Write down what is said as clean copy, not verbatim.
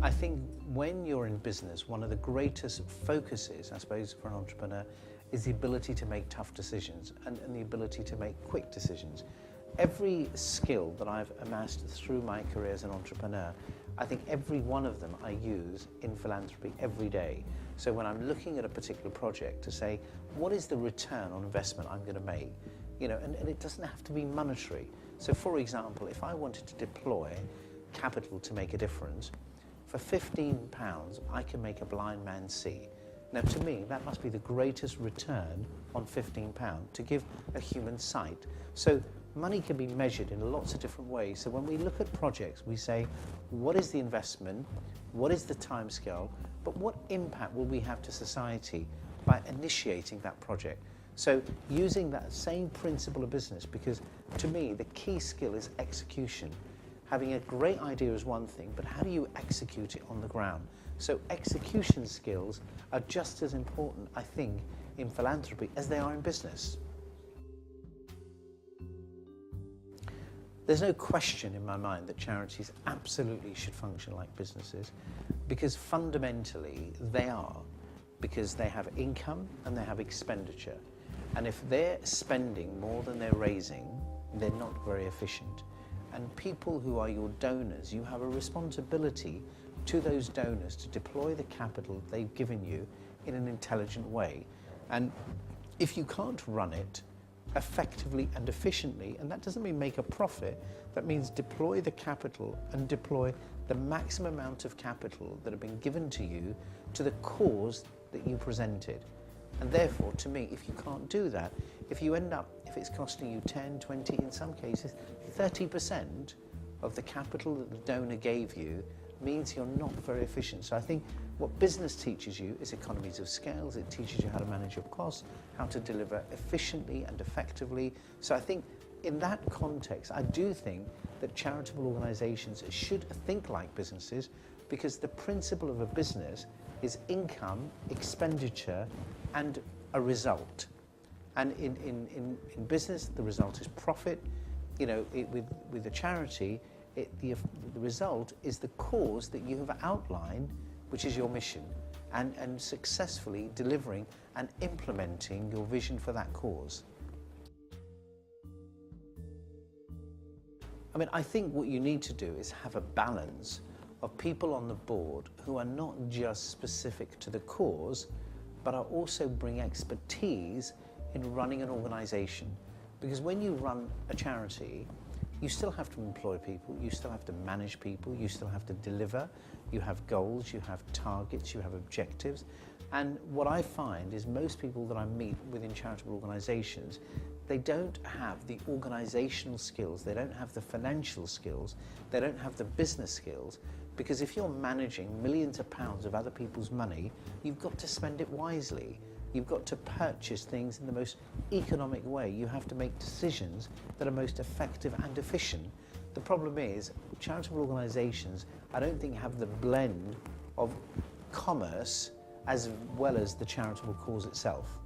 I think when you're in business, one of the greatest focuses, I suppose, for an entrepreneur is the ability to make tough decisions and the ability to make quick decisions. Every skill that I've amassed through my career as an entrepreneur, I think every one of them I use in philanthropy every day. So when I'm looking at a particular project to say, what is the return on investment I'm going to make? You know, and it doesn't have to be monetary. So for example, if I wanted to deploy capital to make a difference, for £15, I can make a blind man see. Now to me, that must be the greatest return on £15, to give a human sight. So money can be measured in lots of different ways. So when we look at projects, we say, what is the investment? What is the timescale? But what impact will we have to society by initiating that project? So using that same principle of business, because to me, the key skill is execution. Having a great idea is one thing, but how do you execute it on the ground? So execution skills are just as important, I think, in philanthropy as they are in business. There's no question in my mind that charities absolutely should function like businesses, because fundamentally they are, because they have income and they have expenditure. And if they're spending more than they're raising, they're not very efficient. And people who are your donors, you have a responsibility to those donors to deploy the capital they've given you in an intelligent way. And if you can't run it effectively and efficiently, and that doesn't mean make a profit, that means deploy the capital and deploy the maximum amount of capital that have been given to you to the cause that you presented. And therefore, to me, if you can't do that, if you end up, if it's costing you 10, 20, in some cases, 30% of the capital that the donor gave you, means you're not very efficient. So I think what business teaches you is economies of scales. It teaches you how to manage your costs, how to deliver efficiently and effectively. So I think in that context, I do think that charitable organizations should think like businesses, because the principle of a business is income, expenditure, and a result. And in business, the result is profit. You know, with a charity, the result is the cause that you have outlined, which is your mission, and successfully delivering and implementing your vision for that cause. I mean, I think what you need to do is have a balance of people on the board who are not just specific to the cause, but are also bring expertise in running an organization. Because when you run a charity, you still have to employ people, you still have to manage people, you still have to deliver, you have goals, you have targets, you have objectives. And what I find is most people that I meet within charitable organizations, they don't have the organizational skills, they don't have the financial skills, they don't have the business skills, because if you're managing millions of pounds of other people's money, you've got to spend it wisely. You've got to purchase things in the most economic way. You have to make decisions that are most effective and efficient. The problem is, charitable organizations, I don't think have the blend of commerce as well as the charitable cause itself.